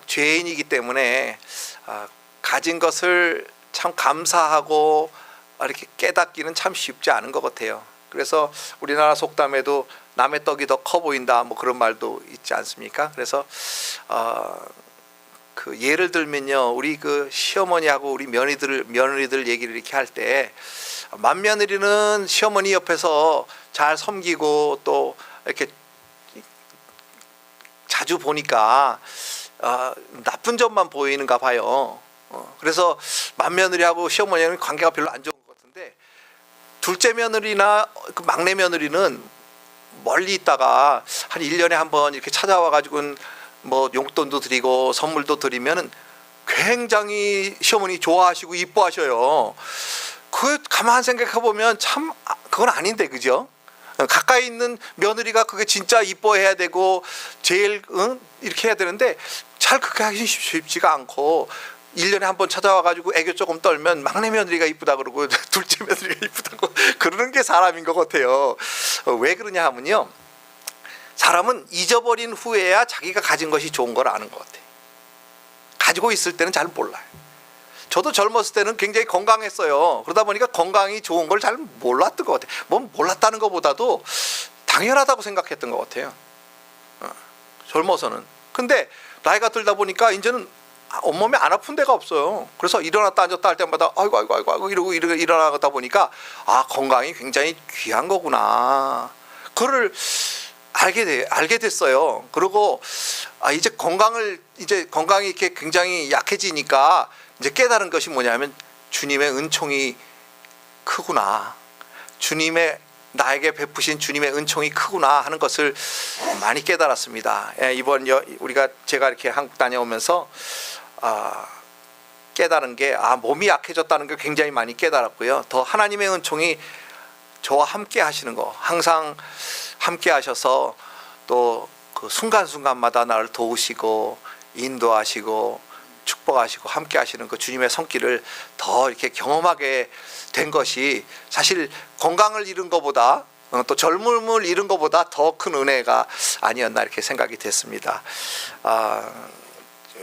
죄인이기 때문에 가진 것을 참 감사하고 이렇게 깨닫기는 참 쉽지 않은 것 같아요. 그래서 우리나라 속담에도 남의 떡이 더 커 보인다 뭐 그런 말도 있지 않습니까? 그래서 그 예를 들면요, 우리 그 시어머니하고 우리 며느리들 얘기를 이렇게 할 때 맏며느리는 시어머니 옆에서 잘 섬기고 또 이렇게 자주 보니까 나쁜 점만 보이는가 봐요. 그래서 맏며느리하고 시어머니는 관계가 별로 안 좋은 것 같은데, 둘째 며느리나 그 막내 며느리는 멀리 있다가 한 1년에 한 번 이렇게 찾아와 가지고는 뭐 용돈도 드리고 선물도 드리면은 굉장히 시어머니 좋아하시고 이뻐하셔요. 그 가만 생각해 보면 참 그건 아닌데, 그죠? 가까이 있는 며느리가 그게 진짜 이뻐해야 되고 제일 이렇게 해야 되는데 잘 그렇게 하기 쉽지가 않고 1년에 한 번 찾아와 가지고 애교 조금 떨면 막내 며느리가 이쁘다 그러고 둘째 며느리가 이쁘다고 그러는 게 사람인 것 같아요. 왜 그러냐 하면요, 사람은 잊어버린 후에야 자기가 가진 것이 좋은 걸 아는 것 같아요. 가지고 있을 때는 잘 몰라요. 저도 젊었을 때는 굉장히 건강했어요. 그러다 보니까 건강이 좋은 걸 잘 몰랐던 것 같아요. 뭐 몰랐다는 것보다도 당연하다고 생각했던 것 같아요. 젊어서는. 근데 나이가 들다 보니까 이제는 온몸에 안 아픈 데가 없어요. 그래서 일어났다 앉았다 할 때마다 아이고 이러고 일어나다 보니까 건강이 굉장히 귀한 거구나. 그걸 알게 됐어요. 그리고 이제 건강이 이렇게 굉장히 약해지니까 이제 깨달은 것이 뭐냐면 주님의 은총이 크구나. 나에게 베푸신 주님의 은총이 크구나 하는 것을 많이 깨달았습니다. 이번 제가 이렇게 한국 다녀오면서 깨달은 게 몸이 약해졌다는 걸 굉장히 많이 깨달았고요. 더 하나님의 은총이 저와 함께 하시는 거, 항상 함께 하셔서 또 그 순간순간마다 나를 도우시고 인도하시고 축복하시고 함께 하시는 그 주님의 손길을 더 이렇게 경험하게 된 것이 사실 건강을 잃은 것보다 또 젊음을 잃은 것보다 더 큰 은혜가 아니었나 이렇게 생각이 됐습니다.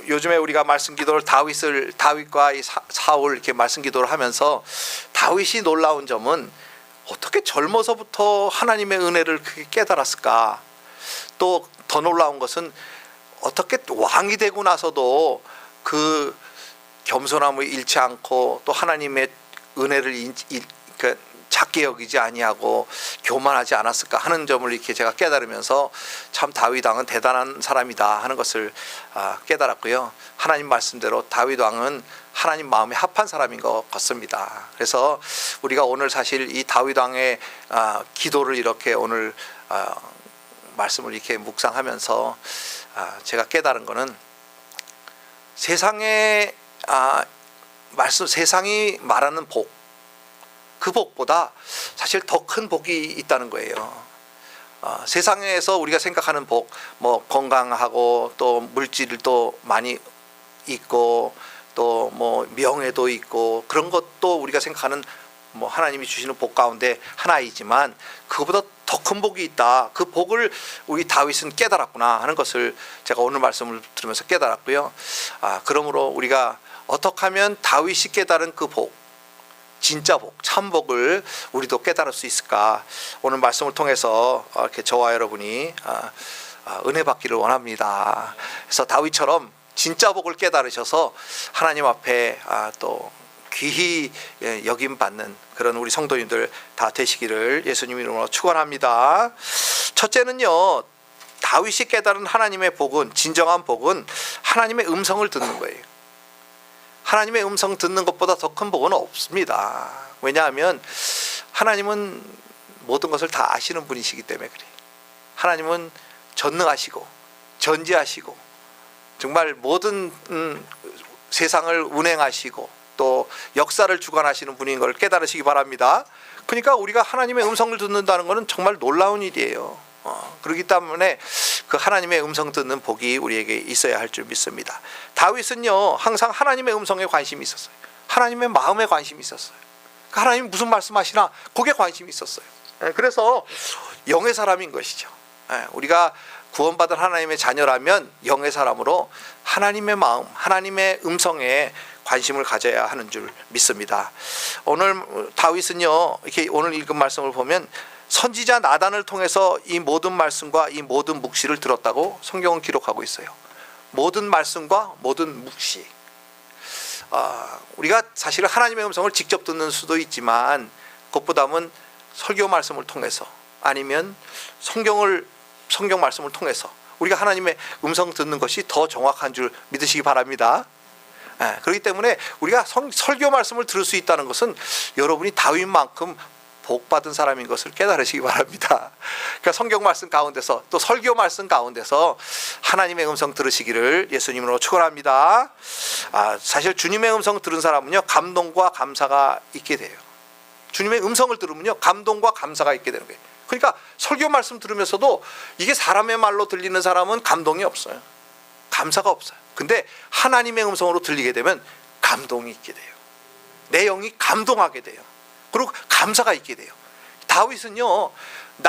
요즘에 우리가 말씀 기도를 다윗과 이 사울 이렇게 말씀 기도를 하면서 다윗이 놀라운 점은 어떻게 젊어서부터 하나님의 은혜를 크게 깨달았을까? 또 더 놀라운 것은 어떻게 왕이 되고 나서도 그 겸손함을 잃지 않고 또 하나님의 은혜를 작게 여기지 아니하고 교만하지 않았을까 하는 점을 이렇게 제가 깨달으면서 참 다윗 왕은 대단한 사람이다 하는 것을 깨달았고요. 하나님 말씀대로 다윗 왕은 하나님 마음에 합한 사람인 것 같습니다. 그래서 우리가 오늘 사실 이 다윗 왕의 기도를 이렇게 오늘 말씀을 이렇게 묵상하면서 제가 깨달은 거는 세상이 말하는 복, 그 복보다 사실 더 큰 복이 있다는 거예요. 세상에서 우리가 생각하는 복, 뭐 건강하고 또 물질도 많이 있고 또 뭐 명예도 있고 그런 것도 우리가 생각하는 뭐 하나님이 주시는 복 가운데 하나이지만 그거보다 더 큰 복이 있다. 그 복을 우리 다윗은 깨달았구나 하는 것을 제가 오늘 말씀을 들으면서 깨달았고요. 그러므로 우리가 어떻게 하면 다윗이 깨달은 그 복, 진짜 복, 참 복을 우리도 깨달을 수 있을까? 오늘 말씀을 통해서 이렇게 저와 여러분이 은혜 받기를 원합니다. 그래서 다윗처럼 진짜 복을 깨달으셔서 하나님 앞에 또 귀히 여김 받는 그런 우리 성도님들 다 되시기를 예수님 이름으로 축원합니다. 첫째는요, 다윗이 깨달은 하나님의 복은, 진정한 복은 하나님의 음성을 듣는 거예요. 하나님의 음성 듣는 것보다 더 큰 복은 없습니다. 왜냐하면 하나님은 모든 것을 다 아시는 분이시기 때문에 그래요. 하나님은 전능하시고 전지하시고 정말 모든 세상을 운행하시고 또 역사를 주관하시는 분인 걸 깨달으시기 바랍니다. 그러니까 우리가 하나님의 음성을 듣는다는 것은 정말 놀라운 일이에요. 그렇기 때문에 그 하나님의 음성 듣는 복이 우리에게 있어야 할 줄 믿습니다. 다윗은요 항상 하나님의 음성에 관심이 있었어요. 하나님의 마음에 관심이 있었어요. 하나님 무슨 말씀하시나 거기에 관심이 있었어요. 그래서 영의 사람인 것이죠. 우리가 구원받은 하나님의 자녀라면 영의 사람으로 하나님의 마음, 하나님의 음성에 관심을 가져야 하는 줄 믿습니다. 오늘 다윗은요, 이렇게 오늘 읽은 말씀을 보면 선지자 나단을 통해서 이 모든 말씀과 이 모든 묵시를 들었다고 성경은 기록하고 있어요. 모든 말씀과 모든 묵시. 우리가 사실은 하나님의 음성을 직접 듣는 수도 있지만 그것보다는 설교 말씀을 통해서 아니면 성경 말씀을 통해서 우리가 하나님의 음성 듣는 것이 더 정확한 줄 믿으시기 바랍니다. 그렇기 때문에 우리가 설교 말씀을 들을 수 있다는 것은 여러분이 다윗만큼 복받은 사람인 것을 깨달으시기 바랍니다. 그러니까 성경 말씀 가운데서 또 설교 말씀 가운데서 하나님의 음성 들으시기를 예수님으로 축원합니다. 사실 주님의 음성 들은 사람은요, 감동과 감사가 있게 돼요. 주님의 음성을 들으면요, 감동과 감사가 있게 되는 거예요. 그러니까 설교 말씀 들으면서도 이게 사람의 말로 들리는 사람은 감동이 없어요. 감사가 없어요. 근데 하나님의 음성으로 들리게 되면 감동이 있게 돼요. 내 영이 감동하게 돼요. 그리고 감사가 있게 돼요. 다윗은요,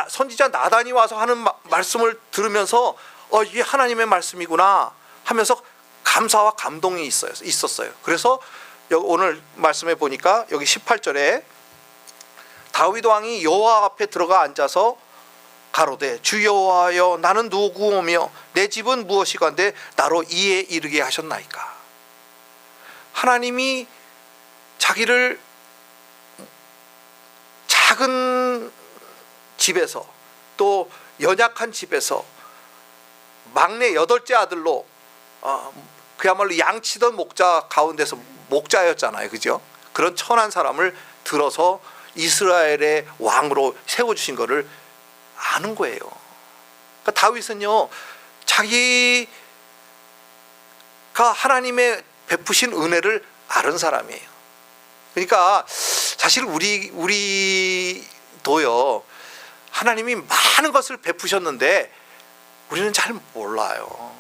선지자 나단이 와서 하는 말씀을 들으면서 이게 하나님의 말씀이구나 하면서 감사와 감동이 있었어요. 그래서 오늘 말씀해 보니까 여기 18절에 다윗 왕이 여호와 앞에 들어가 앉아서 가로되 주 여호와여 나는 누구오며 내 집은 무엇이건대 나로 이에 이르게 하셨나이까. 하나님이 자기를 작은 집에서 또 연약한 집에서 막내 8째 아들로 그야말로 양치던 목자 가운데서 목자였잖아요. 그죠? 그런 천한 사람을 들어서 이스라엘의 왕으로 세워주신 것을 아는 거예요. 그러니까 다윗은요, 자기가 하나님의 베푸신 은혜를 아는 사람이에요. 그러니까 사실 우리도요, 하나님이 많은 것을 베푸셨는데 우리는 잘 몰라요.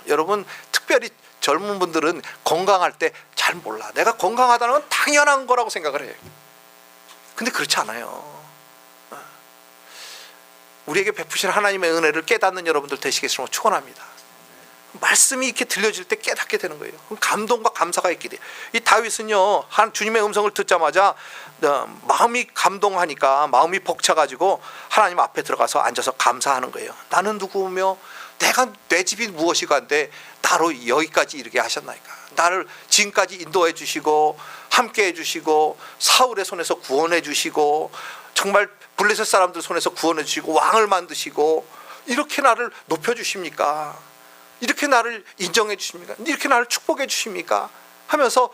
여러분, 특별히 젊은 분들은 건강할 때 잘 몰라. 내가 건강하다는 건 당연한 거라고 생각을 해요. 근데 그렇지 않아요. 우리에게 베푸신 하나님의 은혜를 깨닫는 여러분들 되시겠으면 축원합니다. 말씀이 이렇게 들려질 때 깨닫게 되는 거예요. 그럼 감동과 감사가 있게 돼요. 이 다윗은요, 주님의 음성을 듣자마자 마음이 감동하니까 마음이 벅차가지고 하나님 앞에 들어가서 앉아서 감사하는 거예요. 나는 누구며 내 집이 무엇이간데 나로 여기까지 이르게 하셨나이까. 나를 지금까지 인도해 주시고 함께 해 주시고 사울의 손에서 구원해 주시고 정말 블레셋 사람들 손에서 구원해 주시고 왕을 만드시고 이렇게 나를 높여 주십니까? 이렇게 나를 인정해 주십니까? 이렇게 나를 축복해 주십니까? 하면서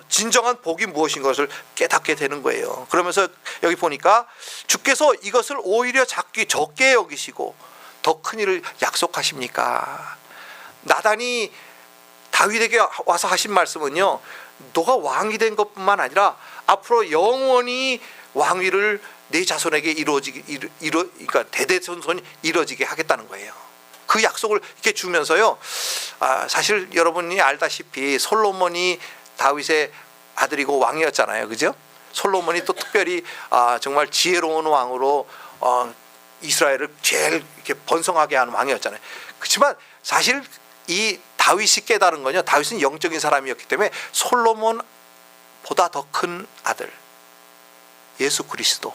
진정한 복이 무엇인 것을 깨닫게 되는 거예요. 그러면서 여기 보니까 주께서 이것을 오히려 적게 여기시고 더 큰 일을 약속하십니까? 나단이 다윗에게 와서 하신 말씀은요, 너가 왕이 된 것뿐만 아니라 앞으로 영원히 왕위를 내 자손에게 그러니까 대대손손이 이루어지게 하겠다는 거예요. 그 약속을 이렇게 주면서요, 사실 여러분이 알다시피 솔로몬이 다윗의 아들이고 왕이었잖아요. 그죠? 솔로몬이 또 특별히 정말 지혜로운 왕으로 이스라엘을 제일 이렇게 번성하게 하는 왕이었잖아요. 그렇지만 사실 이 다윗이 깨달은 건요, 다윗은 영적인 사람이었기 때문에 솔로몬보다 더 큰 아들 예수 그리스도,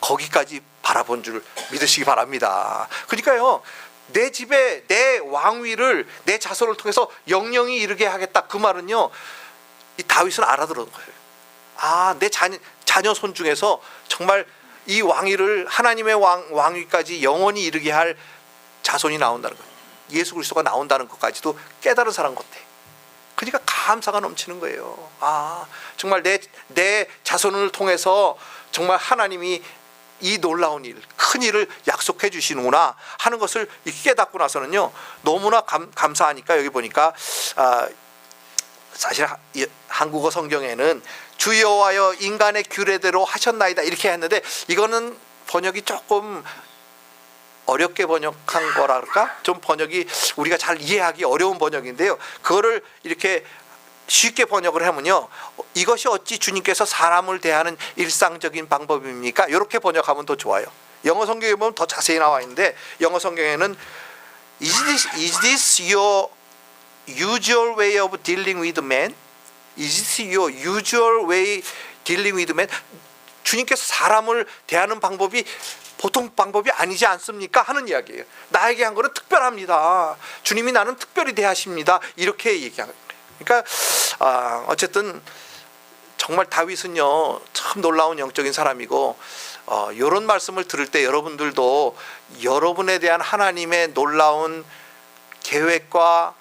거기까지 바라본 줄 믿으시기 바랍니다. 그러니까요, 내 집에 내 왕위를 내 자손을 통해서 영영이 이르게 하겠다, 그 말은요, 이 다윗은 알아들은 거예요. 내 자녀 손 중에서 정말 이 왕위를 하나님의 왕위까지 영원히 이르게 할 자손이 나온다는 거예요. 예수 그리스도가 나온다는 것까지도 깨달은 사람 같아. 그러니까 감사가 넘치는 거예요. 정말 내 자손을 통해서 정말 하나님이 이 놀라운 일, 큰 일을 약속해 주시는구나 하는 것을 깨닫고 나서는요, 너무나 감사하니까 여기 보니까 사실 한국어 성경에는 주 여호와여 인간의 규례대로 하셨나이다 이렇게 했는데, 이거는 번역이 조금 어렵게 번역한 거랄까? 좀 번역이 우리가 잘 이해하기 어려운 번역인데요, 그거를 이렇게 쉽게 번역을 하면요, 이것이 어찌 주님께서 사람을 대하는 일상적인 방법입니까? 이렇게 번역하면 더 좋아요. 영어 성경에 보면 더 자세히 나와 있는데, 영어 성경에는 Is this your usual way of dealing with men? Is this your usual way dealing with men? 주님께서 사람을 대하는 방법이 보통 방법이 아니지 않습니까? 하는 이야기예요. 나에게 한 거는 특별합니다. 주님이 나는 특별히 대하십니다. 이렇게 얘기하는 거예요. 그러니까 어쨌든 정말 다윗은요 참 놀라운 영적인 사람이고 이런 말씀을 들을 때 여러분들도 여러분에 대한 하나님의 놀라운 계획과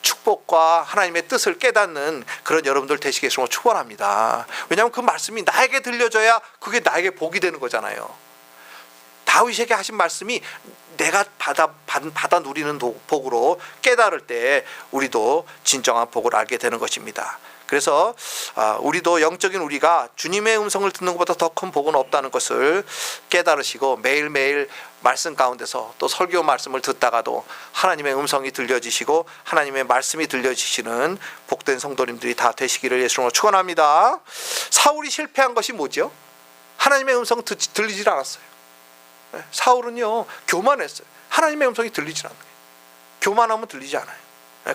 축복과 하나님의 뜻을 깨닫는 그런 여러분들 되시겠으면 축원합니다. 왜냐하면 그 말씀이 나에게 들려져야 그게 나에게 복이 되는 거잖아요. 다윗에게 하신 말씀이 내가 받아 누리는 복으로 깨달을 때 우리도 진정한 복을 알게 되는 것입니다. 그래서 우리도 영적인 우리가 주님의 음성을 듣는 것보다 더 큰 복은 없다는 것을 깨달으시고 매일매일 말씀 가운데서 또 설교 말씀을 듣다가도 하나님의 음성이 들려지시고 하나님의 말씀이 들려지시는 복된 성도님들이 다 되시기를 예수님으로 축원합니다. 사울이 실패한 것이 뭐죠? 하나님의 음성 들리질 않았어요. 사울은요 교만했어요. 하나님의 음성이 들리질 않아요. 교만하면 들리지 않아요.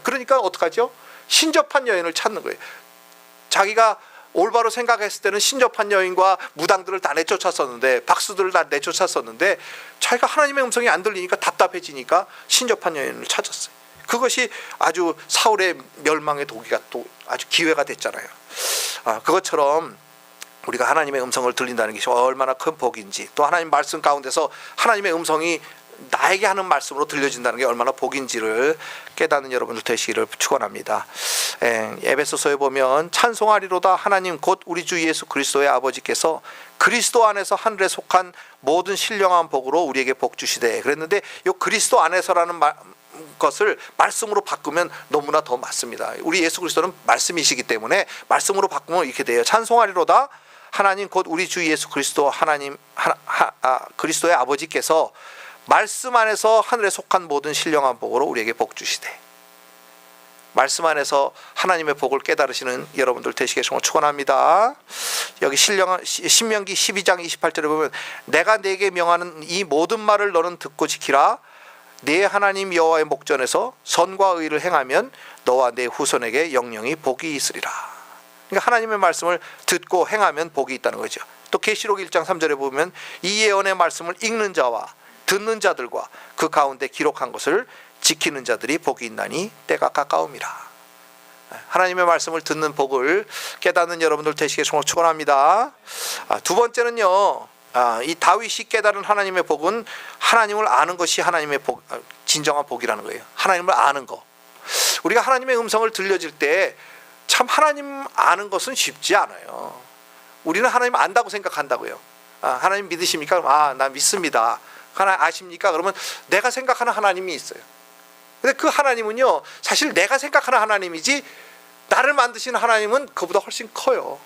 그러니까 어떡하죠? 신접한 여인을 찾는 거예요. 자기가 올바로 생각했을 때는 신접한 여인과 무당들을 다 내쫓았었는데 박수들을 다 내쫓았었는데 자기가 하나님의 음성이 안 들리니까 답답해지니까 신접한 여인을 찾았어요. 그것이 아주 사울의 멸망의 도기가 또 아주 기회가 됐잖아요. 그것처럼 우리가 하나님의 음성을 들린다는 것이 얼마나 큰 복인지, 또 하나님 말씀 가운데서 하나님의 음성이 나에게 하는 말씀으로 들려진다는 게 얼마나 복인지를 깨닫는 여러분들 되시기를 축원합니다. 에베소서에 보면 찬송하리로다 하나님 곧 우리 주 예수 그리스도의 아버지께서 그리스도 안에서 하늘에 속한 모든 신령한 복으로 우리에게 복 주시되, 그랬는데 이 그리스도 안에서라는 것을 말씀으로 바꾸면 너무나 더 맞습니다. 우리 예수 그리스도는 말씀이시기 때문에 말씀으로 바꾸면 이렇게 돼요. 찬송하리로다 하나님 곧 우리 주 예수 그리스도 하나님 그리스도의 아버지께서 말씀 안에서 하늘에 속한 모든 신령한 복으로 우리에게 복 주시되, 말씀 안에서 하나님의 복을 깨달으시는 여러분들 되시겠으면 축원합니다. 여기 신명기 12장 28절에 보면 내가 네게 명하는 이 모든 말을 너는 듣고 지키라. 네 하나님 여호와의 목전에서 선과 의를 행하면 너와 네 후손에게 영영이 복이 있으리라. 그러니까 하나님의 말씀을 듣고 행하면 복이 있다는 거죠. 또 계시록 1장 3절에 보면 이 예언의 말씀을 읽는 자와 듣는 자들과 그 가운데 기록한 것을 지키는 자들이 복이 있나니 때가 가까움이라. 하나님의 말씀을 듣는 복을 깨닫는 여러분들 되시기를 축원합니다. 두 번째는요, 이 다윗이 깨달은 하나님의 복은 하나님을 아는 것이 하나님의 복, 진정한 복이라는 거예요. 하나님을 아는 거. 우리가 하나님의 음성을 들려질 때 참 하나님 아는 것은 쉽지 않아요. 우리는 하나님 안다고 생각한다고요. 하나님 믿으십니까? 나 믿습니다. 하나님 아십니까? 그러면 내가 생각하는 하나님이 있어요. 근데 그 하나님은요 사실 내가 생각하는 하나님이지 나를 만드신 하나님은 그보다 훨씬 커요.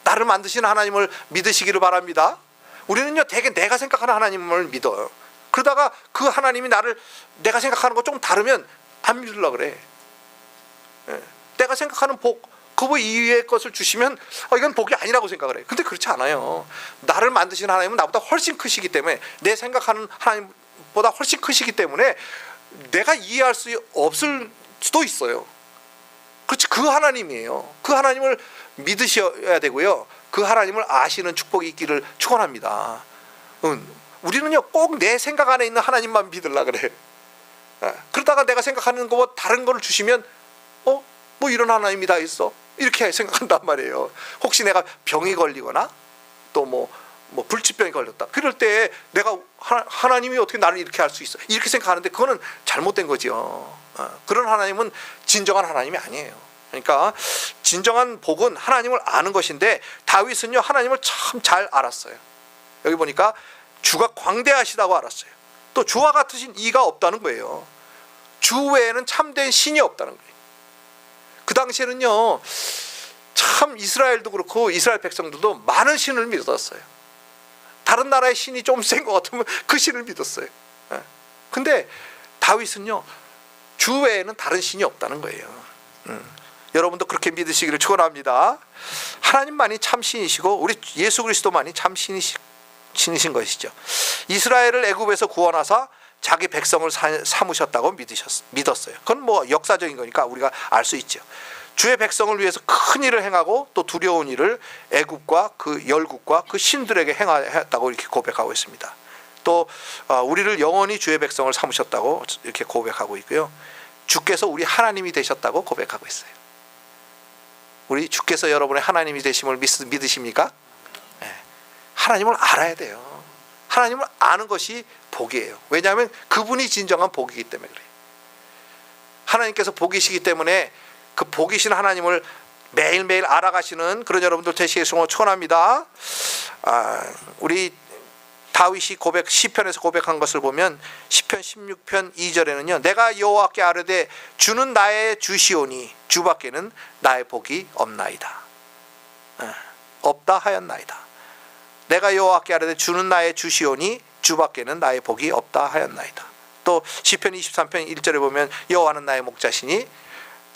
나를 만드신 하나님을 믿으시기를 바랍니다. 우리는요 되게 내가 생각하는 하나님을 믿어요. 그러다가 그 하나님이 내가 생각하는 거 좀 다르면 안 믿으려고 그래. 내가 생각하는 복, 그 이외의 것을 주시면 이건 복이 아니라고 생각을 해요. 근데 그렇지 않아요. 나를 만드신 하나님은 나보다 훨씬 크시기 때문에, 내 생각하는 하나님보다 훨씬 크시기 때문에 내가 이해할 수 없을 수도 있어요. 그렇지, 그 하나님이에요. 그 하나님을 믿으셔야 되고요. 그 하나님을 아시는 축복이 있기를 축원합니다. 우리는요 꼭 내 생각 안에 있는 하나님만 믿으려고 그래. 그러다가 내가 생각하는 것보다 다른 거를 주시면 뭐 이런 하나님이 다 있어? 이렇게 생각한단 말이에요. 혹시 내가 병이 걸리거나 또 뭐 불치병이 걸렸다. 그럴 때 내가 하나님이 어떻게 나를 이렇게 할 수 있어? 이렇게 생각하는데 그거는 잘못된 거죠. 그런 하나님은 진정한 하나님이 아니에요. 그러니까 진정한 복은 하나님을 아는 것인데 다윗은요 하나님을 참 잘 알았어요. 여기 보니까 주가 광대하시다고 알았어요. 또 주와 같으신 이가 없다는 거예요. 주 외에는 참된 신이 없다는 거예요. 그 당시에는요 참 이스라엘도 그렇고 이스라엘 백성들도 많은 신을 믿었어요. 다른 나라의 신이 좀 센 것 같으면 그 신을 믿었어요. 근데 다윗은요 주 외에는 다른 신이 없다는 거예요. 여러분도 그렇게 믿으시기를 축원합니다. 하나님만이 참 신이시고 우리 예수 그리스도만이 참 신이신 것이죠. 이스라엘을 애굽에서 구원하사 자기 백성을 삼으셨다고 믿었어요. 그건 뭐 역사적인 거니까 우리가 알 수 있죠. 주의 백성을 위해서 큰 일을 행하고 또 두려운 일을 애굽과 그 열국과 그 신들에게 행하였다고 이렇게 고백하고 있습니다. 또 우리를 영원히 주의 백성을 삼으셨다고 이렇게 고백하고 있고요. 주께서 우리 하나님이 되셨다고 고백하고 있어요. 우리 주께서 여러분의 하나님이 되심을 믿으십니까? 네. 하나님을 알아야 돼요. 하나님을 아는 것이 복이에요. 왜냐하면 그분이 진정한 복이기 때문에 그래요. 하나님께서 복이시기 때문에 그 복이신 하나님을 매일매일 알아가시는 그런 여러분들 되시길 축원합니다. 우리 다윗이 시편에서 고백한 것을 보면 시편 16편 2절에는요. 내가 여호와께 아뢰되 주는 나의 주시오니 주밖에는 나의 복이 없나이다. 없다 하였나이다. 내가 여호와께 아뢰되 주는 나의 주시오니 주밖에는 나의 복이 없다 하였나이다. 또 시편 23편 1절에 보면 여호와는 나의 목자시니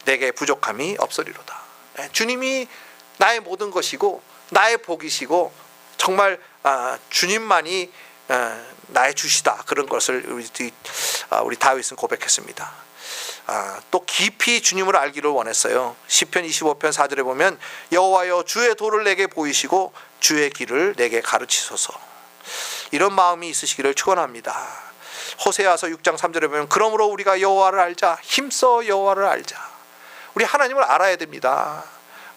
내게 부족함이 없으리로다. 주님이 나의 모든 것이고 나의 복이시고 정말 주님만이 나의 주시다. 그런 것을 우리 다윗은 고백했습니다. 또 깊이 주님을 알기를 원했어요. 시편 25편 4절에 보면 여호와여 주의 도를 내게 보이시고 주의 길을 내게 가르치소서. 이런 마음이 있으시기를 축원합니다. 호세아서 6장 3절에 보면 그러므로 우리가 여호와를 알자. 힘써 여호와를 알자. 우리 하나님을 알아야 됩니다.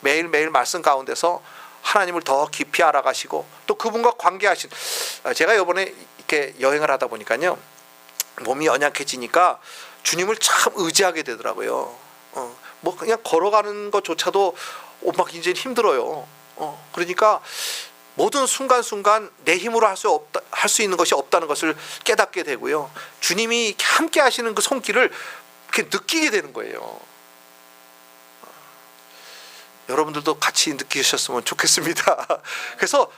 매일매일 말씀 가운데서 하나님을 더 깊이 알아가시고 또 그분과 관계하신, 제가 이번에 이렇게 여행을 하다 보니까요 몸이 연약해지니까 주님을 참 의지하게 되더라고요. 뭐 그냥 걸어가는 것조차도 막 이제 힘들어요. 그러니까 모든 순간순간 내 힘으로 할 수 있는 것이 없다는 것을 깨닫게 되고요. 주님이 함께 하시는 그 손길을 이렇게 느끼게 되는 거예요. 여러분들도 같이 느끼셨으면 좋겠습니다. 그래서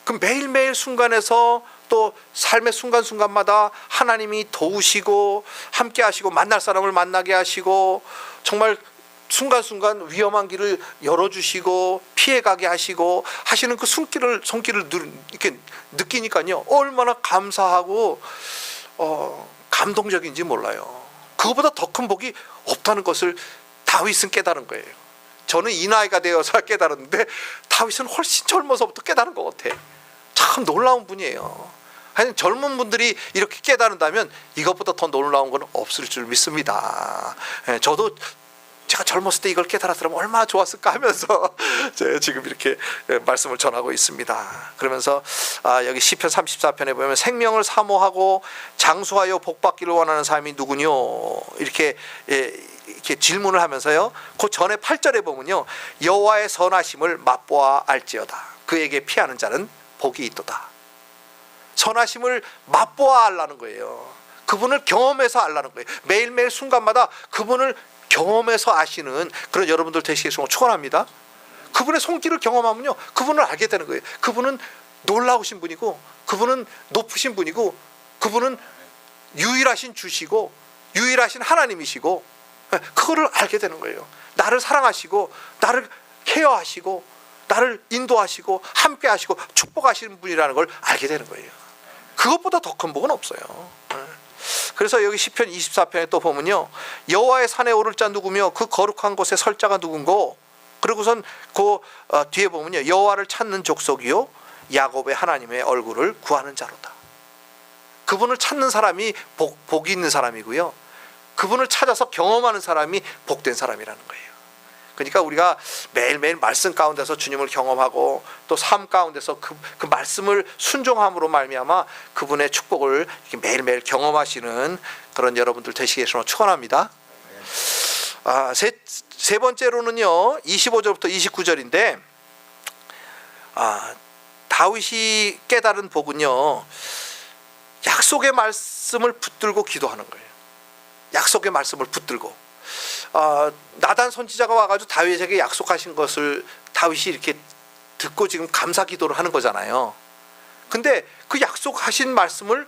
그 매일매일 순간에서 또 삶의 순간순간마다 하나님이 도우시고 함께 하시고 만날 사람을 만나게 하시고 정말 순간순간 위험한 길을 열어주시고 피해가게 하시고 하시는 그 손길을 이렇게 느끼니까요 얼마나 감사하고 감동적인지 몰라요. 그거보다 더 큰 복이 없다는 것을 다윗은 깨달은 거예요. 저는 이 나이가 되어서 깨달았는데 다윗은 훨씬 젊어서부터 깨달은 것 같아. 참 놀라운 분이에요. 하여튼 젊은 분들이 이렇게 깨달은다면 이것보다 더 놀라운 건 없을 줄 믿습니다. 저도 제가 젊었을 때 이걸 깨달았으면 얼마나 좋았을까 하면서 제가 지금 이렇게 말씀을 전하고 있습니다. 그러면서 여기 시편 34편에 보면 생명을 사모하고 장수하여 복받기를 원하는 사람이 누구뇨? 이렇게 질문을 하면서요. 그 전에 8절에 보면요. 여호와의 선하심을 맛보아 알지어다. 그에게 피하는 자는 복이 있도다. 선하심을 맛보아 알라는 거예요. 그분을 경험해서 알라는 거예요. 매일매일 순간마다 그분을 경험해서 아시는 그런 여러분들 되시겠으면 축원합니다. 그분의 손길을 경험하면요. 그분을 알게 되는 거예요. 그분은 놀라우신 분이고 그분은 높으신 분이고 그분은 유일하신 주시고 유일하신 하나님이시고 그거를 알게 되는 거예요. 나를 사랑하시고 나를 케어하시고 나를 인도하시고 함께 하시고 축복하시는 분이라는 걸 알게 되는 거예요. 그것보다 더 큰 복은 없어요. 그래서 여기 시편 24편에 또 보면요. 여호와의 산에 오를 자 누구며 그 거룩한 곳에 설 자가 누군고. 그리고선 그 뒤에 보면요. 여호와를 찾는 족속이요 야곱의 하나님의 얼굴을 구하는 자로다. 그분을 찾는 사람이 복이 있는 사람이고요. 그분을 찾아서 경험하는 사람이 복된 사람이라는 거예요. 그러니까 우리가 매일매일 말씀 가운데서 주님을 경험하고 또 삶 가운데서 그 말씀을 순종함으로 말미암아 그분의 축복을 매일매일 경험하시는 그런 여러분들 되시겠으면 축원합니다. 세 번째로는요. 25절부터 29절인데 다윗이 깨달은 복은요. 약속의 말씀을 붙들고 기도하는 거예요. 약속의 말씀을 붙들고 나단 선지자가 와가지고 다윗에게 약속하신 것을 다윗이 이렇게 듣고 지금 감사 기도를 하는 거잖아요. 근데 그 약속하신 말씀을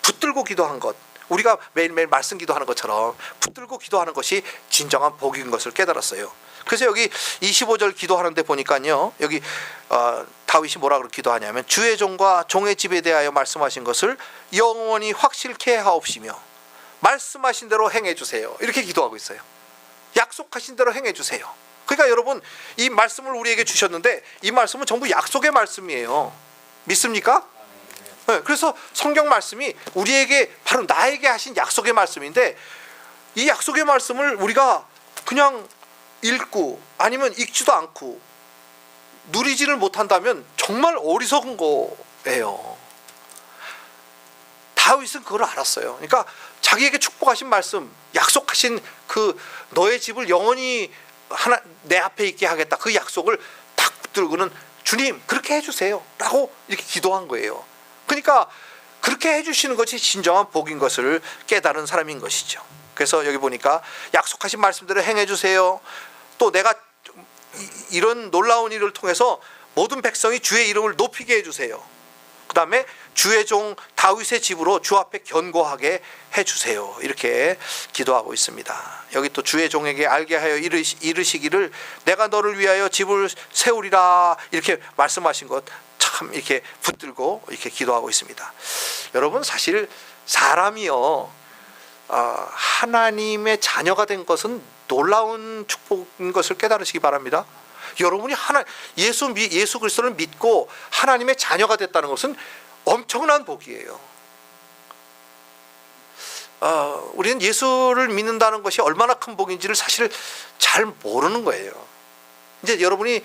붙들고 기도한 것, 우리가 매일매일 말씀 기도하는 것처럼 붙들고 기도하는 것이 진정한 복인 것을 깨달았어요. 그래서 여기 25절 기도하는데 보니까요, 여기 다윗이 뭐라 그렇게 기도하냐면 주의 종과 종의 집에 대하여 말씀하신 것을 영원히 확실케 하옵시며 말씀하신 대로 행해 주세요. 이렇게 기도하고 있어요. 약속하신 대로 행해 주세요. 그러니까 여러분, 이 말씀을 우리에게 주셨는데 이 말씀은 전부 약속의 말씀이에요. 믿습니까? 네, 그래서 성경 말씀이 우리에게, 바로 나에게 하신 약속의 말씀인데, 이 약속의 말씀을 우리가 그냥 읽고 아니면 읽지도 않고 누리지를 못한다면 정말 어리석은 거예요. 다윗은 그걸 알았어요. 그러니까 자기에게 축복하신 말씀, 약속하신 그 너의 집을 영원히 하나 내 앞에 있게 하겠다, 그 약속을 딱 붙들고는 주님 그렇게 해주세요 라고 이렇게 기도한 거예요. 그러니까 그렇게 해주시는 것이 진정한 복인 것을 깨달은 사람인 것이죠. 그래서 여기 보니까 약속하신 말씀대로 행해 주세요. 또 내가 이런 놀라운 일을 통해서 모든 백성이 주의 이름을 높이게 해주세요. 그 다음에 주의 종 다윗의 집으로 주 앞에 견고하게 해주세요. 이렇게 기도하고 있습니다. 여기 또 주의 종에게 알게 하여 이르시기를 내가 너를 위하여 집을 세우리라, 이렇게 말씀하신 것 참 이렇게 붙들고 이렇게 기도하고 있습니다. 여러분, 사실 사람이요, 하나님의 자녀가 된 것은 놀라운 축복인 것을 깨달으시기 바랍니다. 여러분이 예수 그리스도를 믿고 하나님의 자녀가 됐다는 것은 엄청난 복이에요. 우리는 예수를 믿는다는 것이 얼마나 큰 복인지를 사실 잘 모르는 거예요. 이제 여러분이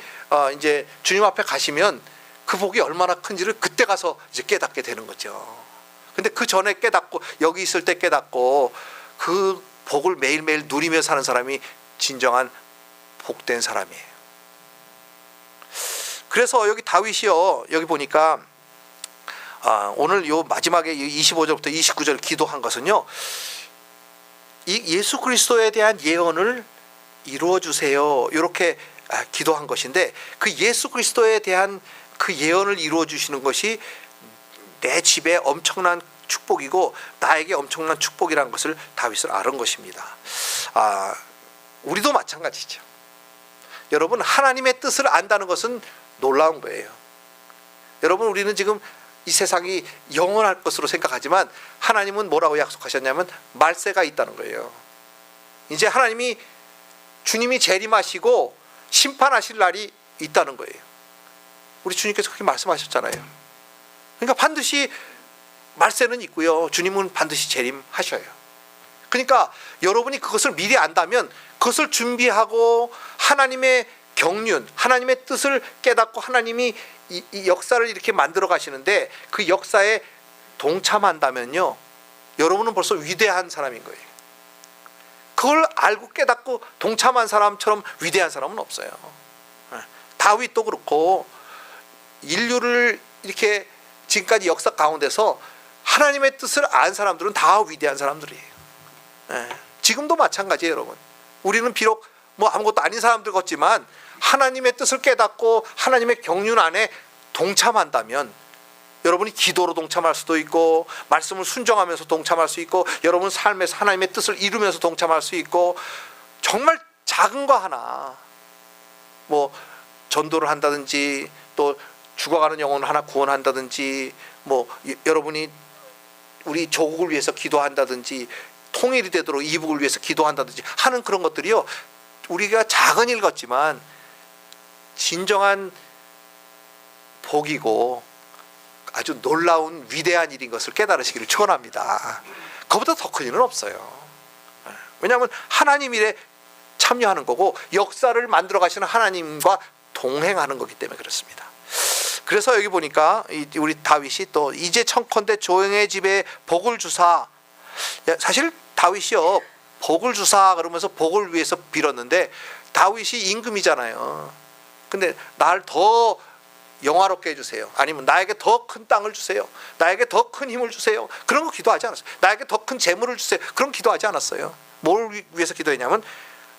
이제 주님 앞에 가시면 그 복이 얼마나 큰지를 그때 가서 이제 깨닫게 되는 거죠. 근데 그 전에 깨닫고, 여기 있을 때 깨닫고 그 복을 매일매일 누리며 사는 사람이 진정한 복된 사람이에요. 그래서 여기 다윗이요, 여기 보니까 오늘 요 마지막에 25절부터 29절 기도한 것은요, 이 예수 그리스도에 대한 예언을 이루어 주세요, 이렇게 기도한 것인데, 그 예수 그리스도에 대한 그 예언을 이루어 주시는 것이 내 집에 엄청난 축복이고 나에게 엄청난 축복이라는 것을 다윗은 알은 것입니다. 우리도 마찬가지죠. 여러분, 하나님의 뜻을 안다는 것은 놀라운 거예요. 여러분, 우리는 지금 이 세상이 영원할 것으로 생각하지만 하나님은 뭐라고 약속하셨냐면 말세가 있다는 거예요. 이제 주님이 재림하시고 심판하실 날이 있다는 거예요. 우리 주님께서 그렇게 말씀하셨잖아요. 그러니까 반드시 말세는 있고요, 주님은 반드시 재림하셔요. 그러니까 여러분이 그것을 미리 안다면 그것을 준비하고 하나님의 경륜, 하나님의 뜻을 깨닫고 하나님이 이 역사를 이렇게 만들어 가시는데 그 역사에 동참한다면요, 여러분은 벌써 위대한 사람인 거예요. 그걸 알고 깨닫고 동참한 사람처럼 위대한 사람은 없어요. 다윗도 그렇고 인류를 이렇게 지금까지 역사 가운데서 하나님의 뜻을 안 사람들은 다 위대한 사람들이에요. 지금도 마찬가지예요, 여러분. 우리는 비록 뭐 아무것도 아닌 사람들 같지만 하나님의 뜻을 깨닫고 하나님의 경륜 안에 동참한다면 여러분이 기도로 동참할 수도 있고 말씀을 순종하면서 동참할 수 있고 여러분 삶에서 하나님의 뜻을 이루면서 동참할 수 있고, 정말 작은 거 하나, 뭐 전도를 한다든지 또 죽어가는 영혼을 하나 구원한다든지, 뭐 여러분이 우리 조국을 위해서 기도한다든지 통일이 되도록 이북을 위해서 기도한다든지 하는 그런 것들이요, 우리가 작은 일 같지만 진정한 복이고 아주 놀라운 위대한 일인 것을 깨달으시기를 축원합니다. 그보다 더 큰 일은 없어요. 왜냐하면 하나님 일에 참여하는 거고 역사를 만들어 가시는 하나님과 동행하는 거기 때문에 그렇습니다. 그래서 여기 보니까 우리 다윗이 또 이제 청컨대 종의 집에 복을 주사, 사실 다윗이요 복을 주사 그러면서 복을 위해서 빌었는데 다윗이 임금이잖아요. 근데 날 더 영화롭게 해주세요, 아니면 나에게 더 큰 땅을 주세요, 나에게 더 큰 힘을 주세요, 그런 거 기도하지 않았어요. 나에게 더 큰 재물을 주세요, 그런 거 기도하지 않았어요. 뭘 위해서 기도했냐면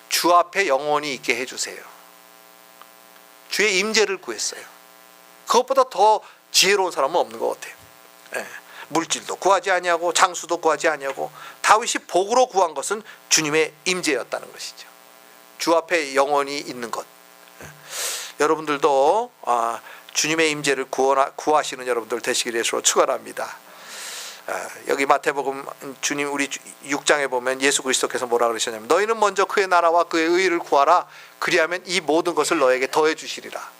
주 앞에 영원히 있게 해주세요. 주의 임재를 구했어요. 그것보다 더 지혜로운 사람은 없는 것 같아요. 물질도 구하지 아니하고 장수도 구하지 아니하고 다윗이 복으로 구한 것은 주님의 임재였다는 것이죠. 주 앞에 영원히 있는 것. 여러분들도 주님의 임재를 구하시는 여러분들 되시기를 예수로 축원합니다. 여기 마태복음 주님 우리 6장에 보면 예수 그리스도께서 뭐라 그러셨냐면 너희는 먼저 그의 나라와 그의 의를 구하라. 그리하면 이 모든 것을 너에게 더해 주시리라.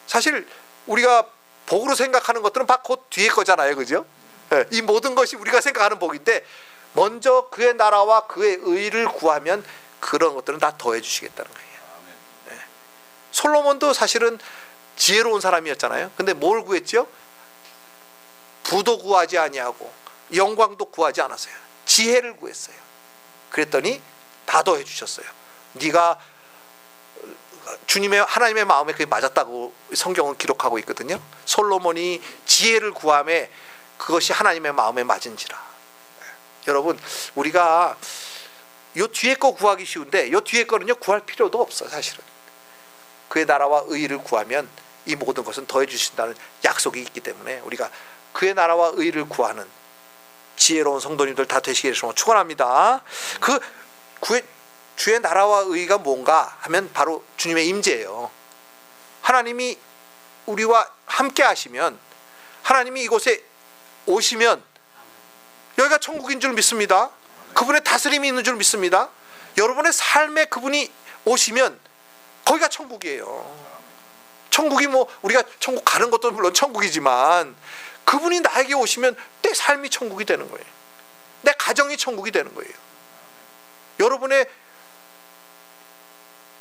사실 우리가 복으로 생각하는 것들은 곧 뒤에 거잖아요, 그죠? 이 모든 것이 우리가 생각하는 복인데 먼저 그의 나라와 그의 의를 구하면 그런 것들은 다 더해 주시겠다는 거예요. 솔로몬도 사실은 지혜로운 사람이었잖아요. 근데 뭘 구했죠? 부도 구하지 아니하고 영광도 구하지 않았어요. 지혜를 구했어요. 그랬더니 다 더해 주셨어요. 네가 주님의 하나님의 마음에 그게 맞았다고 성경은 기록하고 있거든요. 솔로몬이 지혜를 구함에 그것이 하나님의 마음에 맞은지라. 여러분 우리가 요 뒤에 거 구하기 쉬운데 요 뒤에 거는요 구할 필요도 없어. 사실은 그의 나라와 의를 구하면 이 모든 것은 더해 주신다는 약속이 있기 때문에 우리가 그의 나라와 의를 구하는 지혜로운 성도님들 다 되시기를 축원합니다. 주의 나라와 의가 뭔가 하면 바로 주님의 임재예요. 하나님이 우리와 함께 하시면 하나님이 이곳에 오시면 여기가 천국인 줄 믿습니다. 그분의 다스림이 있는 줄 믿습니다. 여러분의 삶에 그분이 오시면 거기가 천국이에요. 천국이 우리가 천국 가는 것도 물론 천국이지만 그분이 나에게 오시면 내 삶이 천국이 되는 거예요. 내 가정이 천국이 되는 거예요. 여러분의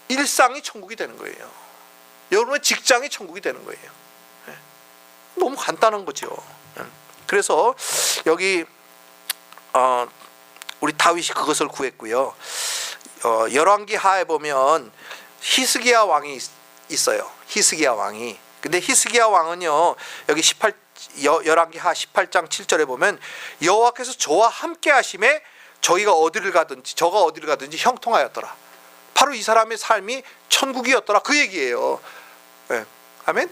일상이 천국이 되는 거예요. 여러분의 직장이 천국이 되는 거예요. 너무 간단한 거죠. 그래서 여기 우리 다윗이 그것을 구했고요. 열왕기 하에 보면 히스기야 왕이 있어요. 히스기야 왕이. 근데 히스기야 왕은요. 여기 열왕기 하 18장 7절에 보면 여호와께서 저와 함께 하심에 저가 어디를 가든지 형통하였더라. 바로 이 사람의 삶이 천국이었더라. 그 얘기예요. 네. 아멘.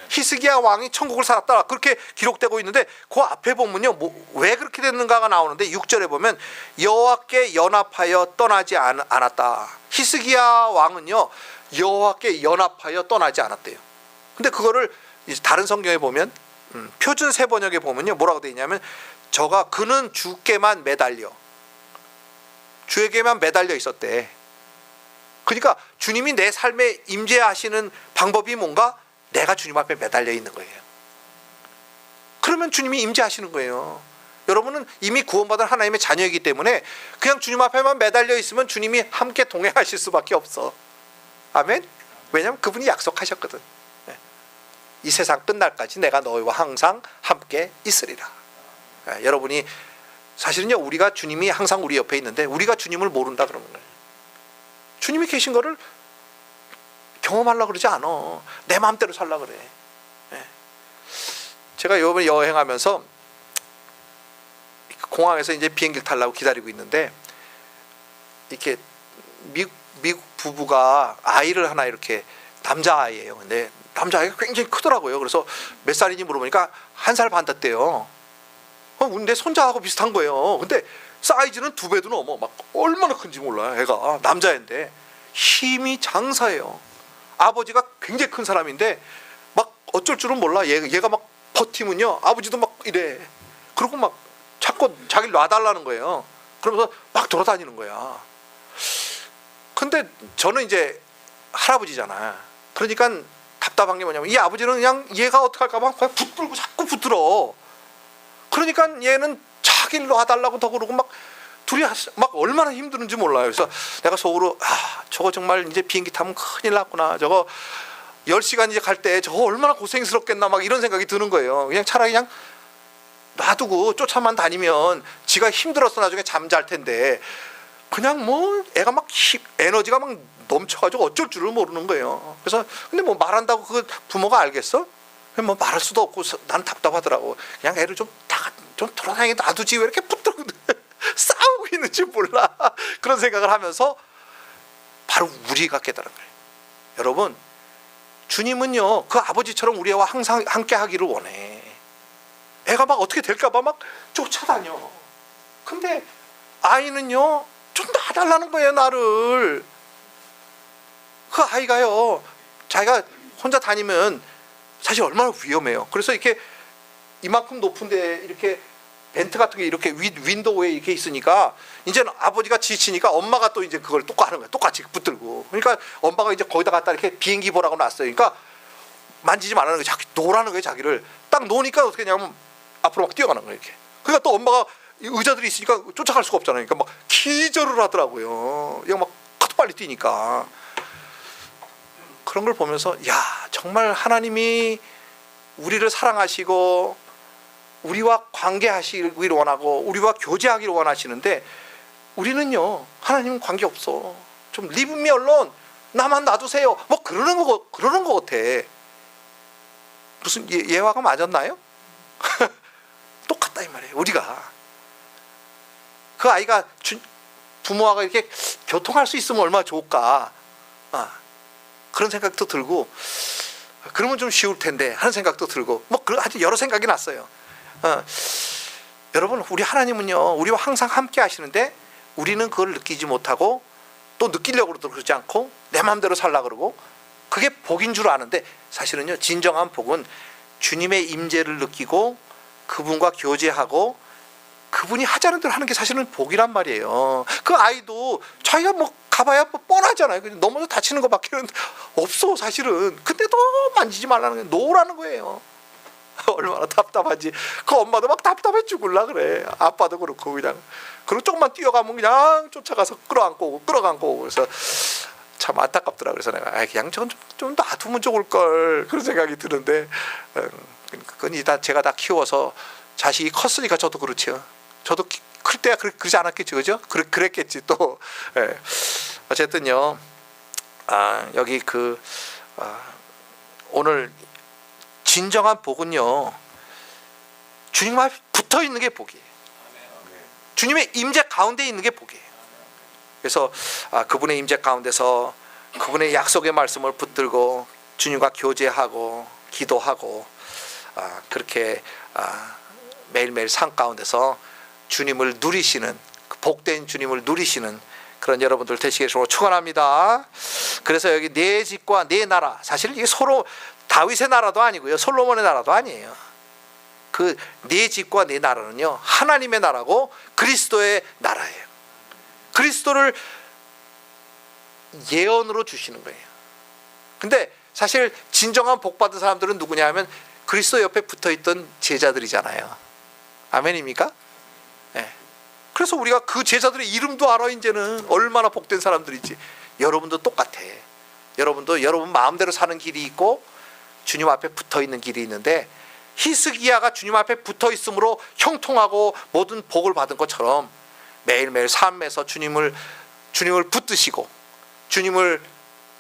히스기야 왕이 천국을 살았다. 그렇게 기록되고 있는데 그 앞에 보면요. 왜 그렇게 됐는가가 나오는데 6절에 보면 여호와께 연합하여 떠나지 않았다. 히스기야 왕은요. 여호와께 연합하여 떠나지 않았대요. 근데 그거를 다른 성경에 보면 표준 세 번역에 보면요. 뭐라고 되어 있냐면 그는 주께만 매달려 주에게만 매달려 있었대. 그러니까 주님이 내 삶에 임재하시는 방법이 뭔가? 내가 주님 앞에 매달려 있는 거예요. 그러면 주님이 임재하시는 거예요. 여러분은 이미 구원받은 하나님의 자녀이기 때문에 그냥 주님 앞에만 매달려 있으면 주님이 함께 동행하실 수밖에 없어. 아멘? 왜냐하면 그분이 약속하셨거든. 이 세상 끝날까지 내가 너희와 항상 함께 있으리라. 여러분이 사실은요 우리가 주님이 항상 우리 옆에 있는데 우리가 주님을 모른다 그러는 거예요. 주님이 계신 거를 경험하려고 그러지 않아. 내 마음대로 살려고 그래. 제가 이번에 여행하면서 공항에서 이제 비행기를 타려고 기다리고 있는데 이렇게 미국 부부가 아이를 하나 이렇게 남자아이예요. 근데 남자아이가 굉장히 크더라고요. 그래서 몇 살인지 물어보니까 1살 반 됐대요. 내 손자하고 비슷한 거예요. 근데 사이즈는 2배도 넘어. 막 얼마나 큰지 몰라요. 애가 남자애인데 힘이 장사예요. 아버지가 굉장히 큰 사람인데 막 어쩔 줄은 몰라. 얘가 막 버티면요 아버지도 막 이래. 그리고 막 자꾸 자기를 놔달라는 거예요. 그러면서 막 돌아다니는 거야. 근데 저는 이제 할아버지잖아. 그러니까 답답한 게 뭐냐면 이 아버지는 그냥 얘가 어떻게 할까 봐 붙들고 자꾸 붙들어. 그러니까 얘는 자기를 놔달라고 더 그러고 막 둘이 막 얼마나 힘드는지 몰라요. 그래서 내가 속으로 저거 정말 이제 비행기 타면 큰일 났구나. 저거 10시간 이제 갈 때 저거 얼마나 고생스럽겠나 막 이런 생각이 드는 거예요. 그냥 차라리 그냥 놔두고 쫓아만 다니면 지가 힘들어서 나중에 잠잘 텐데 그냥 애가 막 에너지가 막 넘쳐가지고 어쩔 줄을 모르는 거예요. 그래서 근데 말한다고 그 부모가 알겠어? 말할 수도 없고 난 답답하더라고. 그냥 애를 좀 돌아다니게 놔두지 왜 이렇게 붙들고 싸우고 있는지 몰라. 그런 생각을 하면서 바로 우리가 깨달은 거예요. 여러분 주님은요 그 아버지처럼 우리와 항상 함께 하기를 원해. 애가 막 어떻게 될까봐 막 쫓아다녀. 근데 아이는요 좀 놔달라는 거예요, 나를. 그 아이가요 자기가 혼자 다니면 사실 얼마나 위험해요. 그래서 이렇게 이만큼 높은데 이렇게 벤트 같은 게 이렇게 윈도우에 이렇게 있으니까 이제는 아버지가 지치니까 엄마가 또 이제 그걸 또 하는 거야. 똑같이 붙들고. 그러니까 엄마가 이제 거기다 갖다 이렇게 비행기 보라고 놨어요. 그러니까 만지지 말라는 거예요. 자기 노라는 거예요. 자기를 딱 놓으니까 어떻게 하냐면 앞으로 막 뛰어가는 거예요. 이렇게. 그러니까 또 엄마가 의자들이 있으니까 쫓아갈 수가 없잖아요. 그러니까 막 기절을 하더라고요. 그냥 막 하도 빨리 뛰니까. 그런 걸 보면서 야, 정말 하나님이 우리를 사랑하시고 우리와 관계하시기를 원하고 우리와 교제하기를 원하시는데 우리는요 하나님은 관계없어. 좀 leave me alone, 나만 놔두세요, 뭐 그러는 거 같아. 무슨 예화가 맞았나요? 똑같다 이 말이에요. 우리가 그 아이가 부모와 이렇게 교통할 수 있으면 얼마나 좋을까, 그런 생각도 들고, 그러면 좀 쉬울 텐데 하는 생각도 들고, 뭐 하여튼 여러 생각이 났어요. 여러분, 우리 하나님은요 우리와 항상 함께 하시는데 우리는 그걸 느끼지 못하고 또 느끼려고 그러지 않고 내 마음대로 살려고 그러고, 그게 복인 줄 아는데 사실은요 진정한 복은 주님의 임재를 느끼고 그분과 교제하고 그분이 하자는 대로 하는 게 사실은 복이란 말이에요. 그 아이도 자기가 뭐 가봐야 뭐 뻔하잖아요. 넘어져 다치는 것밖에는 없어 사실은. 근데도 만지지 말라는 게 놓으라는 거예요. 얼마나 답답하지. 그 엄마도 막 답답해 죽을라 그래. 아빠도 그렇고 그냥. 그리고 조금만 뛰어가면 그냥 쫓아가서 끌어안고 오고 그래서 참 안타깝더라. 그래서 내가 그냥 좀 놔두면 좋을 걸, 그런 생각이 드는데, 그건 다 제가 다 키워서 자식이 컸으니까 저도 그렇죠. 저도 클 때야 그러지 않았겠지, 그죠? 그랬겠지 또. 예. 어쨌든요, 여기 오늘 진정한 복은요 주님 앞에 붙어 있는 게 복이에요. 주님의 임재 가운데 있는 게 복이에요. 그래서 그분의 임재 가운데서 그분의 약속의 말씀을 붙들고 주님과 교제하고 기도하고, 그렇게 매일매일 삶 가운데서 주님을 누리시는, 복된 주님을 누리시는 그런 여러분들 되시기를 축원합니다. 그래서 여기 내 집과 내 나라, 사실 이게 서로 다윗의 나라도 아니고요 솔로몬의 나라도 아니에요. 그 내 집과 내 나라는요 하나님의 나라고 그리스도의 나라예요. 그리스도를 예언으로 주시는 거예요. 근데 사실 진정한 복 받은 사람들은 누구냐 하면 그리스도 옆에 붙어있던 제자들이잖아요. 아멘입니까? 네. 그래서 우리가 그 제자들의 이름도 알아. 이제는 얼마나 복된 사람들이지. 여러분도 똑같아. 여러분도 여러분 마음대로 사는 길이 있고 주님 앞에 붙어있는 길이 있는데, 히스기야가 주님 앞에 붙어있음으로 형통하고 모든 복을 받은 것처럼 매일매일 삶에서 주님을 붙드시고 주님을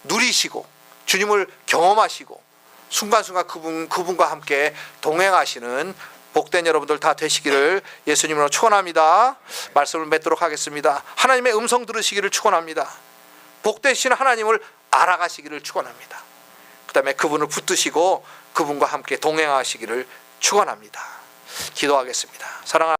누리시고 주님을 경험하시고 순간순간 그분과 함께 동행하시는 복된 여러분들 다 되시기를 예수님으로 축원합니다. 말씀을 맺도록 하겠습니다. 하나님의 음성 들으시기를 축원합니다. 복되신 하나님을 알아가시기를 축원합니다. 그 다음에 그분을 붙드시고 그분과 함께 동행하시기를 축원합니다. 기도하겠습니다. 사랑하는